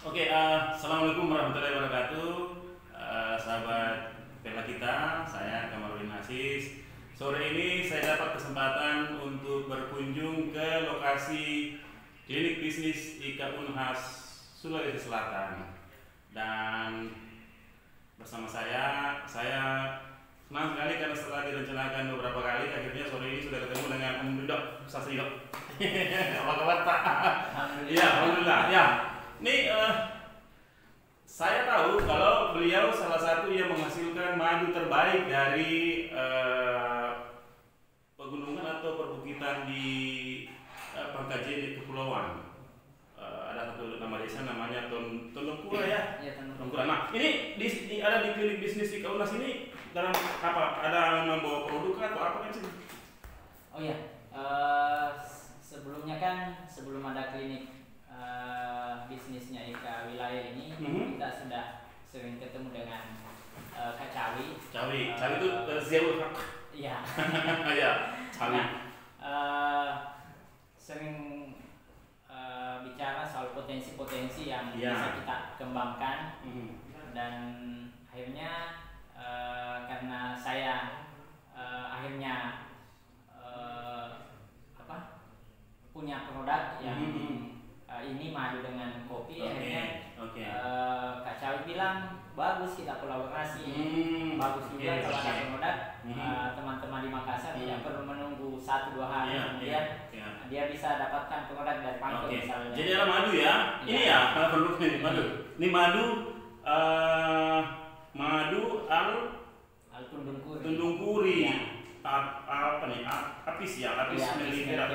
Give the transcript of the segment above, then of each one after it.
Oke, assalamualaikum warahmatullahi wabarakatuh, sahabat Pela kita, saya Kamarudin Aziz. Sore ini saya dapat kesempatan untuk berkunjung ke lokasi klinik bisnis IKA Unhas Sulawesi Selatan, dan bersama saya senang sekali karena setelah direncanakan beberapa kali, akhirnya sore ini sudah ketemu dengan Om Dudok Sasrido. Apa kabar Pak? Iya, alhamdulillah. Ya. Ini saya tahu kalau beliau salah satu yang menghasilkan madu terbaik dari pegunungan atau perbukitan di Pangkajen di Kepulauan. Ada satu nama desa namanya Tondongkura ya. Tondongkura. Nah, ini ada di klinik bisnis IKA Unhas ini dalam apa? Ada membawa produk atau apa kan sih? Oh ya, sebelumnya kan sebelum ada klinik bisnisnya IKA wilayah ini, kita sudah sering ketemu dengan Kak Cawi. Cawi itu Zeul. Iya. Ya, Cawi. Sering bicara soal potensi-potensi yang bisa kita kembangkan, dan akhirnya karena saya akhirnya punya produk yang ini madu dengan kopi, akhirnya Kak Cawi bilang bagus kita kolaborasi, bagus juga kalau ada produk, teman-teman di Makassar tidak perlu menunggu 1-2 hari kemudian dia bisa dapatkan produk dari Pangkep misalnya. Jadi ada madu ya? Ini ya produknya ini madu. Ini madu al Tundungkuri. Apa nih? Apis mellifera.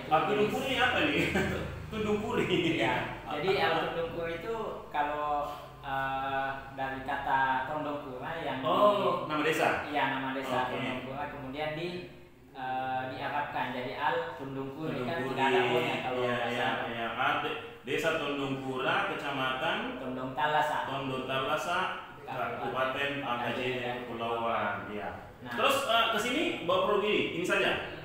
Tundungkuri apa nih? Tundungkuri. Ya. Jadi al Tundungkuri itu kalau dari kata Tondongkura yang nama desa. Iya, nama desa Tondongkura, kemudian diarabkan jadi al Tundungkuri, kan tidak ada o-nya kalau bahasa. Desa Tondongkura, Kecamatan Tondong Talasa, Kabupaten Pangkajen Kepulauan. Ya. Nah, terus kesini bawa produk ini saja.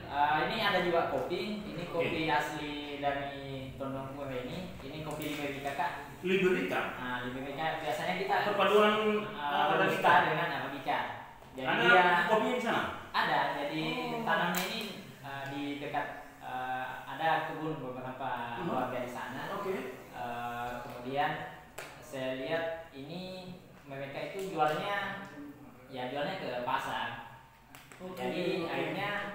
Ini ada juga kopi. Ini kopi asli dari Tondongkura ini kopi Liberica Kak. Liberica. Nah, Liberica biasanya kita perpaduan Robusta dengan Arabica. Jadi ada kopi di sana? Ada. Jadi tanamnya ini di dekat ada kebun beberapa keluarga di sana. Kemudian saya lihat ini mereka itu jualnya ke pasar. Jadi akhirnya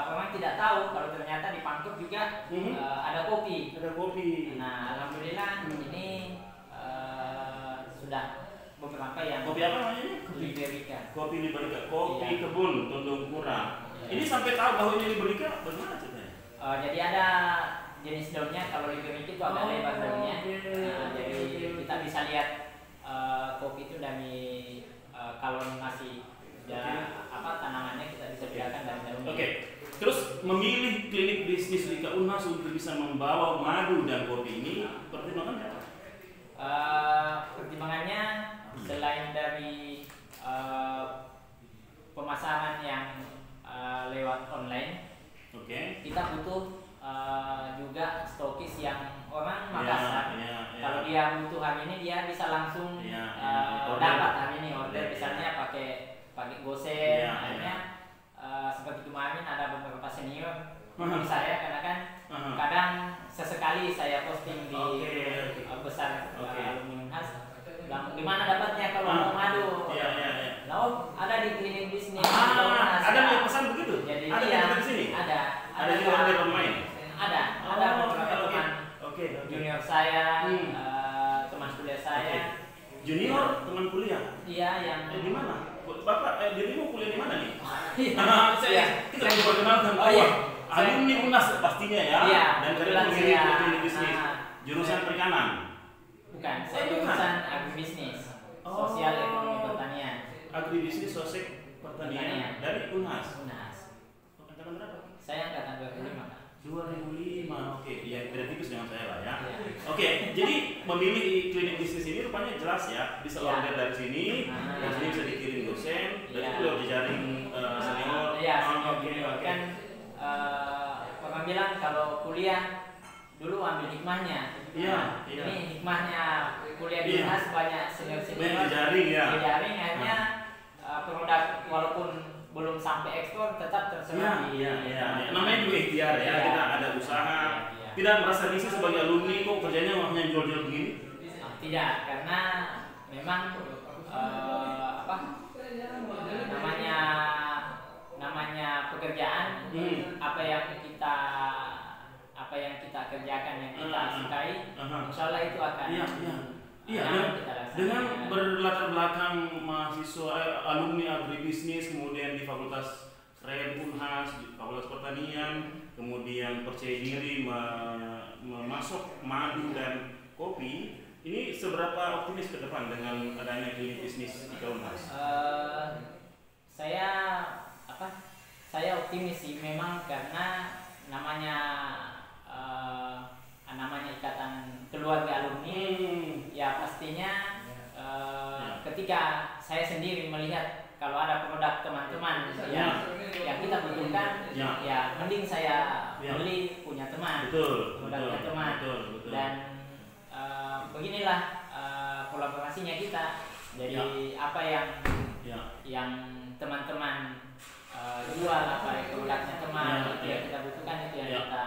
orang tidak tahu kalau ternyata di Pangkep juga ada kopi. Nah, alhamdulillah ini sudah beberapa yang kopi apa namanya? Liberica. Kopi Liberica, kopi kebun Tondongkura. Ini sampai tahu bahwa ini Liberica bagaimana ceritanya? Jadi ada jenis daunnya. Kalau Liberica itu agak lebar daunnya. Jadi kita bisa lihat kopi itu dari kalau masih tanamannya kita bisa bedakan dari daunnya. Terus memilih klinik bisnis IKA Unhas untuk bisa membawa madu dan kopi ini pertimbangannya apa? Pertimbangannya selain dari pemasaran yang lewat online, kita butuh juga stokis yang orang Makassar. Kalau dia butuh hari ini dia bisa langsung dapat hari ini order, misalnya pakai gosen. Akhirnya seperti kemarin ada beberapa senior di saya, karena kan kadang sesekali saya posting di besar alumni Unhas, bilang gimana dapatnya kalau mau madu. Ada di klinik bisnis. Ada yang pesan begitu? Jadi ada di sini? Ada di order online? Ada beberapa teman junior saya, teman kuliah saya. Junior teman kuliah? Iya, yang di mana? Bapak dirimu kuliah di mana nih? Kita perkenalkan. Alumni UNAS pastinya ya. Iya, dan kalian memilih klinik bisnis. Jurusan perikanan. Bukan, saya jurusan agribisnis, sosial ekonomi pertanian. Agribisnis sosial pertanian dari UNAS. Angkatan berapa? Saya angkatan 2005, Kak. 2005, oke, ya beda tipis dengan saya lah ya. Oke, jadi memilih klinik bisnis ini rupanya jelas ya, bisa order dari sini, dari sini bisa dikirim dosen, dan itu udah jejaring senior. Iya, kan orang bilang kalau kuliah dulu ambil hikmahnya. Iya. Ini hikmahnya kuliah di UNAS banyak senior jejaring ya. Jejaring akhirnya produk walaupun belum sampai ekspor tetap terserah. Iya. Namanya juga ikhtiar ya. Kita ada usaha. Tidak merasa risih sebagai alumni kok kerjanya hanya jual-jual begini? Tidak, karena memang namanya pekerjaan, apa yang kita kerjakan, yang kita sukai, insya Allah itu akan dengan berlatar belakang mahasiswa alumni agribisnis, kemudian di Fakultas Rem Unhas, di Fakultas Pertanian, kemudian percaya diri memasok madu dan kopi. Ini seberapa optimis ke depan dengan adanya klinik bisnis di Unhas? Saya optimis sih, memang karena namanya ikatan keluarga alumni, ya pastinya ketika saya sendiri melihat kalau ada produk teman-teman yang kita butuhkan, ya mending saya beli punya teman, produknya teman. Dan beginilah kolaborasinya kita. Jadi apa yang teman-teman jual, apa produknya teman, itu yang kita butuhkan, itu yang kita.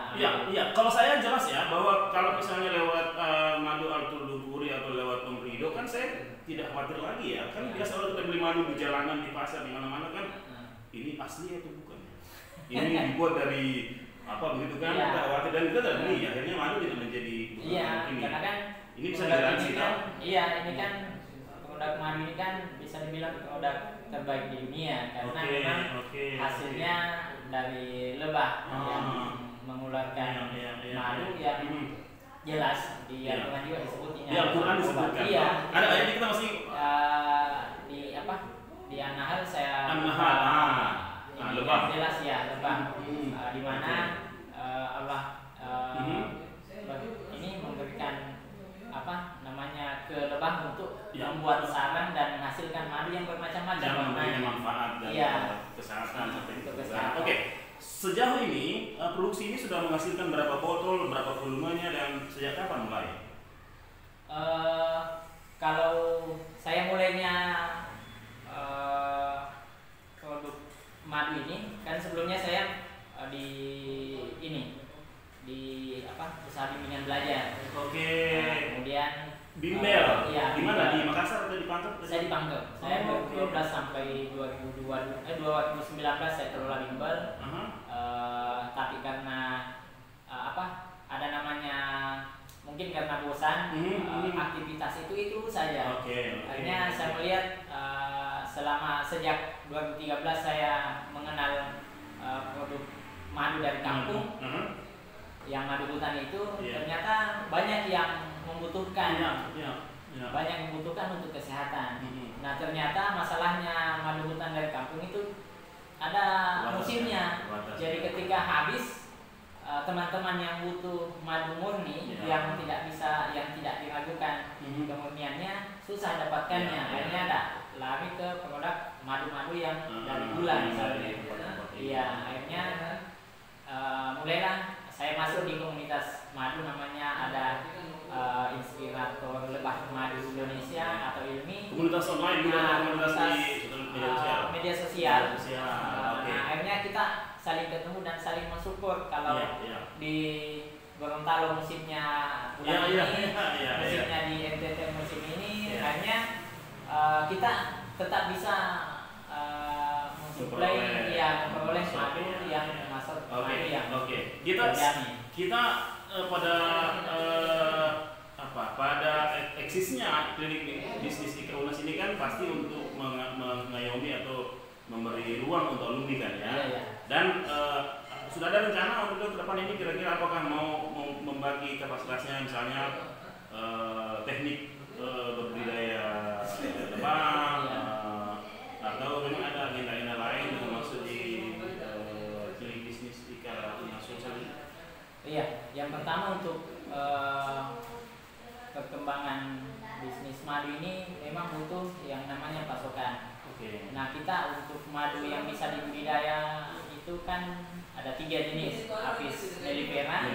Iya. Kalau saya jelas ya bahwa kalau misalnya lewat madu Arthur Dupuri atau lewat Om Rido kan saya tidak khawatir lagi ya. Kan biasa kalau kita beli madu di jalanan, di pasar, di mana-mana kan ini asli atau bukan? Ini dibuat dari apa begitu kan? Kita khawatir dan kita tidak beli. Akhirnya madu tidak menjadi ini. Karena kan ini bisa digaransi kan? Iya, ini kan produk madu ini kan bisa dibilang produk terbaik di dunia karena memang hasilnya dari lebah yang mengeluarkan madu yang jelas di Al-Quran juga disebutnya. Di Al-Quran disebutkan. Iya. Ada ayat kita masih di An-Nahl saya lebah. Jelas ya lebah. Di mana Allah ini memberikan ke lebah untuk membuat sarang dan menghasilkan madu yang bermacam-macam. Yang memberikan manfaat dan kesehatan seperti itu. Oke. Sejauh ini produksi ini sudah menghasilkan berapa botol, berapa volumenya, dan sejak kapan mulai? Kalau saya mulainya produk madu ini kan sebelumnya saya di usaha bimbingan belajar. Kemudian bimbel. Di mana? Di Makassar atau di Pangkep? Saya di Pangkep. Saya 2012 sampai 2019 saya kelola bimbel. Tapi karena ada namanya mungkin karena bosan aktivitas itu saja. Akhirnya saya melihat sejak 2013 saya mengenal produk madu dari kampung. Yang madu hutan itu ternyata banyak yang membutuhkan, banyak yang membutuhkan untuk kesehatan. Nah ternyata masalahnya madu hutan dari kampung itu ada musimnya. Jadi ketika habis teman-teman yang butuh madu murni yang tidak diragukan kemurniannya susah dapatkannya. Akhirnya ada lari ke produk madu-madu yang dari gula misalnya. Akhirnya mulailah saya masuk di komunitas madu, namanya ada Inspirator Lebah Madu Indonesia atau ILMI. Komunitas online juga, komunitas di media sosial. Akhirnya kita saling ketemu dan saling mensupport. Kalau di Gorontalo musimnya bulan ini, musimnya di NTT musim ini, akhirnya kita tetap bisa mensuplai memperoleh madu yang masuk madu yang kita pada eksisnya klinik bisnis di UNAS ini kan pasti untuk mengayomi atau memberi ruang untuk alumni kan ya. Dan sudah ada rencana untuk ke depan ini kira-kira apakah mau membagi kapasitasnya misalnya teknik berbudidaya lebah atau memang ada agenda-agenda lain yang maksud di bisnis ikan nasional ini? Iya, yang pertama untuk perkembangan bisnis madu ini memang butuh yang namanya pasokan. Nah, kita untuk madu yang bisa dibudidaya itu kan ada 3 jenis, Apis mellifera.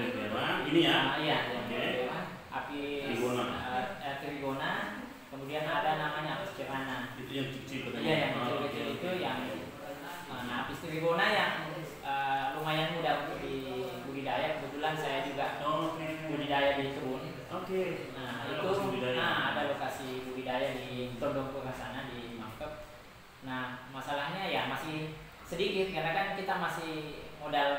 Ini ya? Iya, Apis trigona. Kemudian ada namanya Apis cerana. Itu yang kecil. Iya, yang kecil-kecil itu yang Apis trigona yang lumayan mudah untuk dibudidaya. Kebetulan saya juga budidaya di kebun. Nah, itu ada lokasi budidaya di Tondong Pura sana di Mangkep. Nah, masalahnya ya masih sedikit karena kan kita masih modal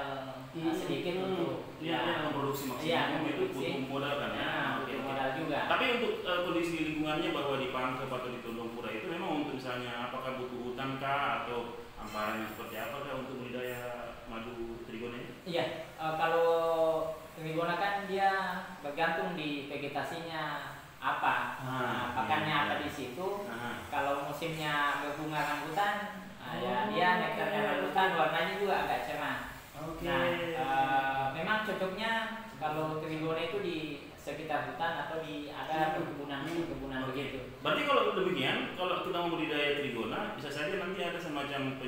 sedikit untuk memproduksi maksimum itu butuh modal kan ya. Butuh modal juga. Tapi untuk kondisi lingkungannya bahwa di Pangkep atau di Tondong Pura itu memang untuk misalnya apakah butuh hutan kah atau hamparannya seperti apa kah untuk budidaya madu trigona ini? Iya, kalau trigona kan dia bergantung di vegetasinya apa, pakannya apa di situ. Kalau musimnya berbunga rambutan, ya dia nektarnya rambutan, warnanya juga agak cerah. Nah, memang cocoknya kalau trigona itu di sekitar hutan atau ada perkebunan begitu. Berarti kalau demikian, kalau kita membudidaya trigona, bisa saja nanti ada semacam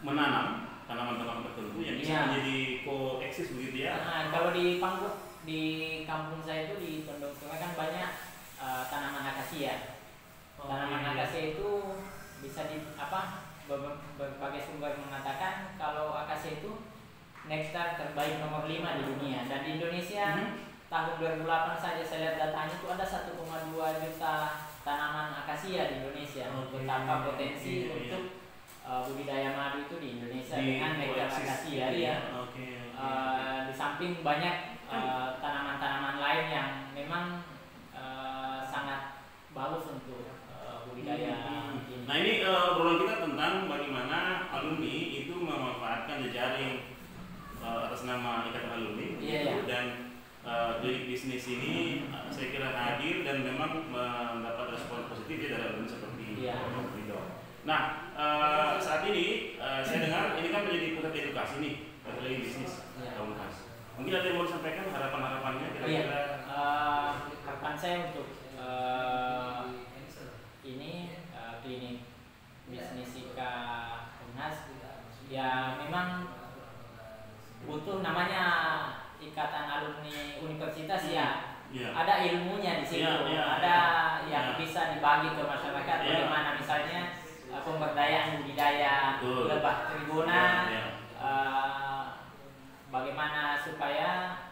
menanam tanaman-tanaman tertentu yang bisa menjadi koeksis begitu ya. Kalau di kampung saya itu di Tondong Pura kan banyak tanaman akasia. Tanaman akasia itu bisa berbagai sumber mengatakan kalau akasia itu nektar terbaik nomor 5 di dunia, dan di Indonesia tahun 2008 saja saya lihat datanya itu ada 1,2 juta tanaman akasia di Indonesia. Betapa potensi untuk budidaya madu itu di Indonesia dengan nektar akasia ya. Di samping banyak tanaman-tanaman lain yang memang sangat bagus untuk budidaya ini. Nah, ini obrolan kita tentang bagaimana alumni itu memanfaatkan jejaring atas nama Ikatan Alumni dan klinik bisnis ini saya kira hadir dan memang mendapat respon positif dari alumni seperti Ridho. Nah, saat ini saya dengar ini kan menjadi pusat edukasi nih klinik bisnis komunitas. Mungkin ada yang mau disampaikan harapan-harapannya kira-kira? Harapan saya untuk ini klinik bisnis IKA Unhas ya memang butuh namanya Ikatan Alumni Universitas ada ilmunya di situ, ada yang bisa dibagi ke masyarakat bagaimana misalnya pemberdayaan budidaya lebah trigona, bagaimana supaya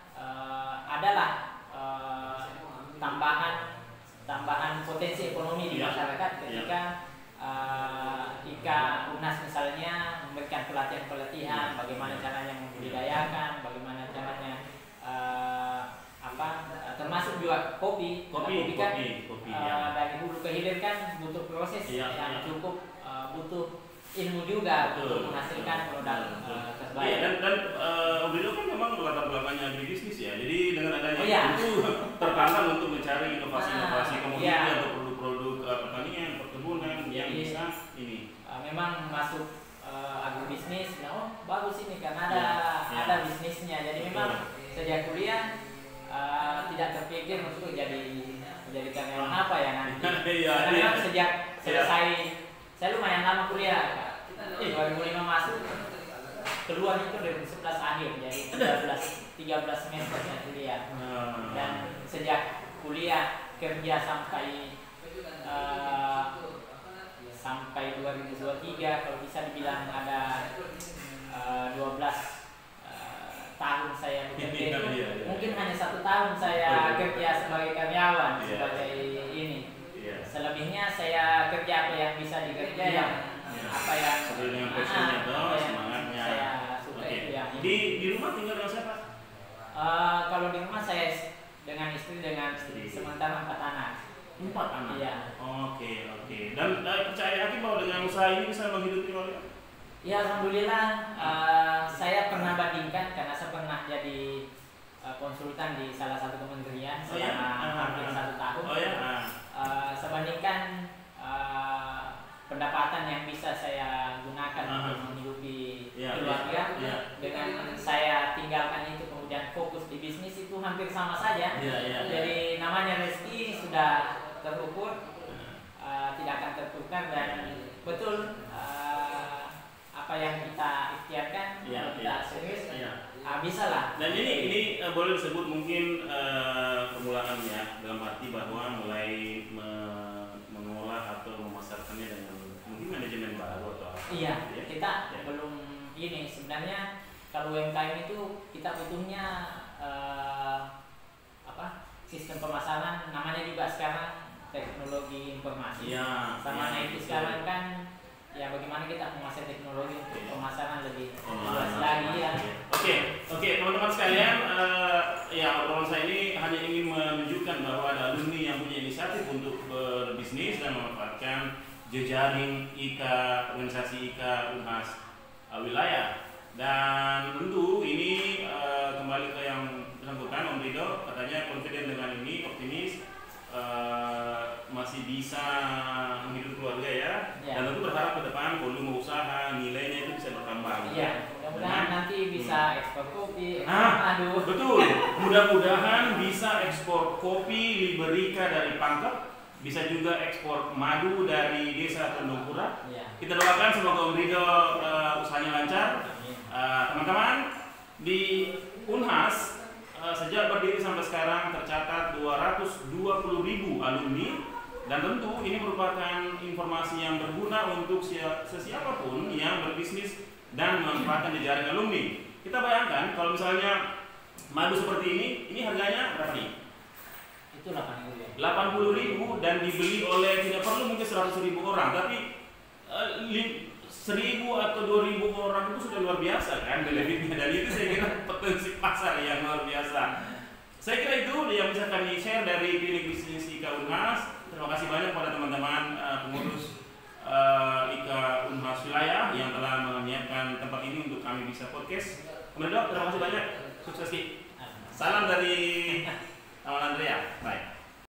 adalah tambahan potensi ekonomi di masyarakat ketika IKA UNAS misalnya memberikan pelatihan bagaimana caranya membudidayakan, bagaimana caranya termasuk juga kopi kan dari hulu ke hilir kan butuh proses yang cukup, butuh ilmu juga untuk menghasilkan produk terbaik. Dan Om Ridho kan memang latar belakangnya agribisnis ya, jadi dengan adanya itu tertantang untuk mencari inovasi-inovasi komoditi atau produk-produk pertanian, perkebunan yang bisa ini. Memang masuk agribisnis, bagus ini karena ada bisnisnya. Jadi memang sejak kuliah tidak terpikir untuk menjadi karyawan apa ya nanti. Karena memang sejak selesai, saya lumayan lama kuliah. 2005 masuk, keluar itu 2011 akhir, jadi 13 semester saya kuliah. Dan sejak kuliah kerja sampai 2023, kalau bisa dibilang ada 12 tahun saya bekerja itu, mungkin hanya 1 tahun saya kerja sebagai karyawan, sebagai ini. Selebihnya saya kerja apa yang bisa dikerja, apa yang semangatnya. Saya suka itu yang ini. Di rumah tinggal dengan siapa? Kalau di rumah saya dengan istri sementara 4 anak. 4 anak? Iya. Oke. Dan percaya yakin bahwa dengan usaha ini bisa menghidupi keluarga? Ya alhamdulillah, saya pernah bandingkan karena saya pernah jadi konsultan di salah satu kementerian selama hampir 1 tahun. Saya bandingkan pendapatan yang bisa saya gunakan untuk menghidupi keluarga dengan saya tinggalkan itu kemudian fokus di bisnis, itu hampir sama saja. Jadi namanya rezeki sudah terukur, tidak akan tertukar, dan betul apa yang kita ikhtiarkan, kalau kita serius, bisa lah. Dan ini boleh disebut mungkin permulaannya, dalam arti bahwa mulai mengolah atau memasarkannya dengan mungkin manajemen baru atau apa. Kita belum ini sebenarnya. Kalau UMKM itu kita butuhnya sistem pemasaran, namanya juga sekarang teknologi informasi. Sama itu sekarang kan bagaimana kita menguasai teknologi untuk pemasaran lebih luas lagi ya. Oke, teman-teman sekalian, obrolan saya ini hanya ingin menunjukkan bahwa ada alumni yang punya inisiatif untuk berbisnis dan memanfaatkan jejaring organisasi IKA Unhas wilayah. Dan tentu ini kembali ke yang bersangkutan, Om Ridho katanya confident dengan ini, optimis masih bisa menghidup keluarga ya. Dan tentu berharap ke depan volume usaha, nilainya itu bisa berkembang. Mudah-mudahan nanti bisa ekspor kopi, ekspor madu. Betul, mudah-mudahan bisa ekspor kopi Liberica dari Pangkep, bisa juga ekspor madu dari Desa Tondongpura. Kita doakan semoga Om Ridho usahanya lancar. Teman-teman, di Unhas sejak berdiri sampai sekarang tercatat 220.000 alumni, dan tentu ini merupakan informasi yang berguna untuk siapapun yang berbisnis dan memanfaatkan jejaring alumni. Kita bayangkan kalau misalnya madu seperti ini harganya berapa nih? Itu 80.000 dan dibeli oleh tidak perlu mungkin 100.000 orang, tapi 1.000 atau 2.000 orang itu sudah luar biasa kan benefitnya, dan itu saya kira potensi pasar yang luar biasa. Saya kira itu yang bisa kami share dari Klinik Bisnis IKA Unhas. Terima kasih banyak pada teman-teman pengurus IKA Unhas wilayah yang telah menyiapkan tempat ini untuk kami bisa podcast. Kemudian terima kasih banyak, sukses. Salam dari Taman Andrea. Bye.